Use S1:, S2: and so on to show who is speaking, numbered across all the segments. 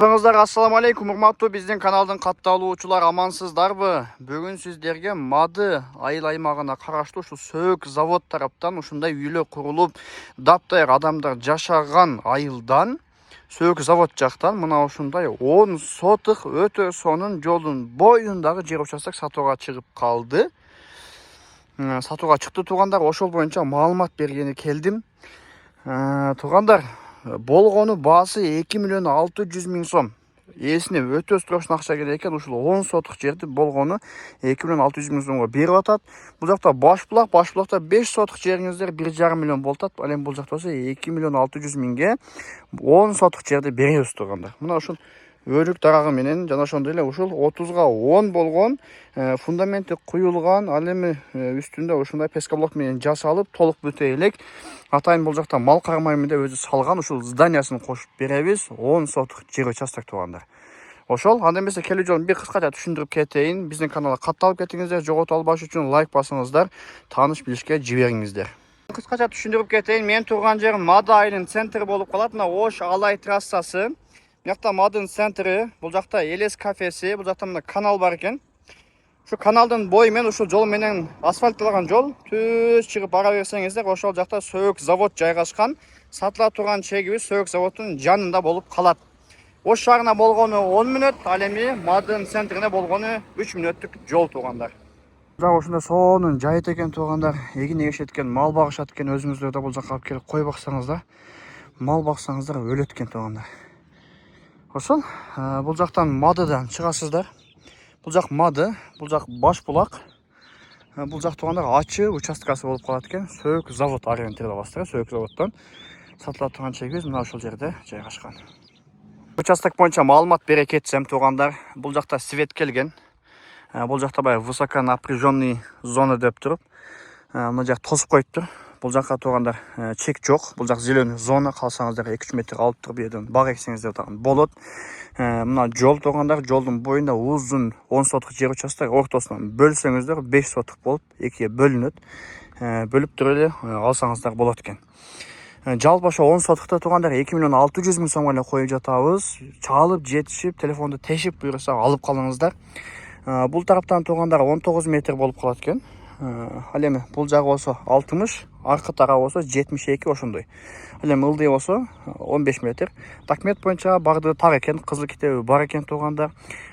S1: Barыңыздар, ассаламу алейкум, урматтуу биздин каналдын катталуучулар, амансыздарбы? Бүгүн сиздерге Мады айыл аймагына караштуу ушу Сөөк завод тараптан ушундай үйлөр курулуп, даптайыр адамдар жашаган айылдан Сөөк завод жактан мына ушундай 10 сотык өтө сонун жолдун боюндагы жер участок сатууга чыгып калды. Сатууга чыкты туугандар, ошол боюнча маалымат бергени келдим. Туугандар, болгону баасы 2.600.000 сом. Ээсине өтө страшный акча керек экен. Ушул 10 сотук жерди болгону 2.600.000 сомго берип атат. Бул жакта башбулакта 5 сотук жериңиздер 1,5 миллион болот. Ал эми бул жакта болсо 2.600.000ге 10 сотук жерди беребиз туугандар. Мына ушул өрүк дарагы менен жана ошондой эле ушул 30га 10 болгон фундаменти куюлган, ал эми үстүндө ушундай пескоблок менен жасалып, толук бүтө элек. Атайын бул жакта мал кармаймын деп өзү салган ушул зданиясын кошуп беребиз. 10 сотук жер участок туугандар. Ошол, анда эмесе келүү жолун бир кыскача түшүндүрүп кетейин. Биздин каналга катталып кетиңиздер, жоготуп албаш үчүн лайк басыңыздар, тааныш билишке жибериңиздер. Кыскача түшүндүрүп кетейин. Мен турган жерим Мады айылынын центри болуп калат. Мына Ош Алай трассасы. Мына Мадынын центри, бул жакта Элес кафеси, бул жакта мына канал бар экен. Şu kanalдын бою менен ушул жол менен асфальтталган жол түз чыгып бара берсеңиздер, ошол жакта Сөөк завод жайгашкан. Сатыла турган чегибиз Сөөк заводдун жанында болуп калат. Ош шаарына болгону 10 мүнөт, ал эми Мадынын центрине болгону 3 мүнөттүк жол туугандар. Жак ушунда сонун жайыт экен туугандар. Эгин эгишет экен, мал багышат экен, өзүңүздөр да бул жакка алып келип кой баксаңыздар, мал баксаңыздар өлөт экен туугандар. Ошол бул жактан Мадыдан чыгасыздар. Бул жак Мады, бул жак Башбулак. Бул жак туугандар ачы участкасы болуп калат экен. Сөөк завод ориентирде бастыра, Сөөк заводдон сатыла турган чегибиз мына ушул жерде жайгашкан. Участок боюнча маалымат бере кетсем туугандар, бул жакта свет келген. Бул жакта баягы высоконапряженный зона деп туруп, мына жак тосуп коюптур. Бул жакка туугандар чек жок. Бул жак зеленый зона, калсаңыздар 2-3 метр алып туруп бирден бак эксеңиздер дагы болот. Мына жол туугандар, жолдун боюнда узун 10 сотук жер участок, ортосунан бөлсөңүздөр 5 сотук болуп, экиге бөлүнөт. Бөлүп туруп эле алсаңыздар болот экен. Жалпы ошо 10 сотукта туугандар 2.600.000 сомго эле коюп жатабыз. Чалып жетишип, телефонду тешип буйруса алып калыңыздар. Бул тараптан туугандар 19 метр болуп калат экен. Ал эми бул жагы болсо 60, аркы тарабы болсо 72 ошондой. Ал эми ылдый болсо 15 метр. Документ боюнча бардыгы так экен, кызыл китеби бар экен туугандар.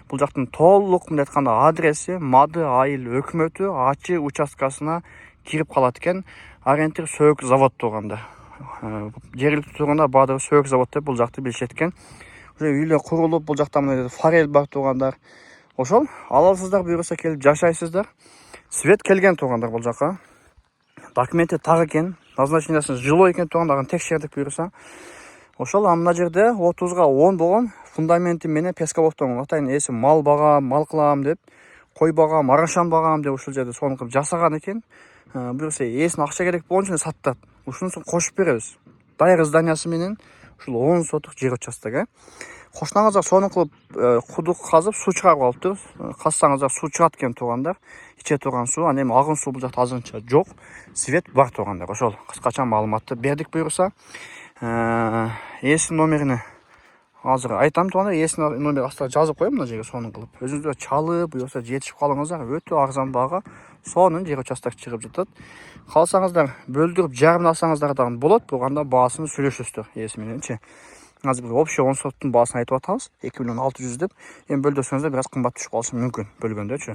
S1: Бул жактын толук мындай айтканда адреси Мады айыл өкмөтү ачы участкасына кирип калат экен. Ориентир Сөөк завод туугандар. Жергиликтүү туугандар бардыгы Сөөк завод деп бул жакты билишет экен. Уже үйлөр курулуп, бул жакта мына форель бар туугандар. Ошол аласыздар, буюрса келип жашайсыздар. Свет келген туугандар бул жакка. Документи так экен, назначениясы жилой экен туугандар, текшердик буюрса. Ошол мына жерде 30га 10 болгон фундаменти менен пескоблоктон атайын эси мал багам, мал кылам деп, кой багам, арашан багам деп ушул жерде сону кылып жасаган экен. Буюрса эсине акча керек болгон саттат. Ушунусун кошуп беребиз. Дайыр зданиясы менен ушул 10 сотук жер участогы. Кошунаңыздар сону кылып кудук казып суу чыгарып алыптыр. Казсаңыздар суу чыгат экен туугандар. Иче турган суу, аны эми агын суу бул жакта азырынча жок. Свет бар туугандар. Ошол кыскача маалыматты бердик буюрса. Эсин номерини азыр айтам туугандар. Эсин номери астына жазып коем мына жерге сонун кылып. Өзүңүздөр чалып, буюрса жетишип калыңыздар. Өтө арзан бага сонун жер участок чыгып жатат. Калсаңыздар бөлдүрүп жарымын алсаңыздар дагы болот. Бурганда баасын сүйлөшөсүздөр эси мененчи. Азыр бир общий 10 соттун баасын айтып атабыз. 2.600.000 деп. Эми бөлдөсөңүздөр бир аз кымбат түшүп калышы мүмкүн бөлгөндөчү.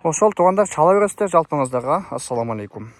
S1: Ошол туугандар чала бересиздер жалпыңыздарга. Ассаламу алейкум.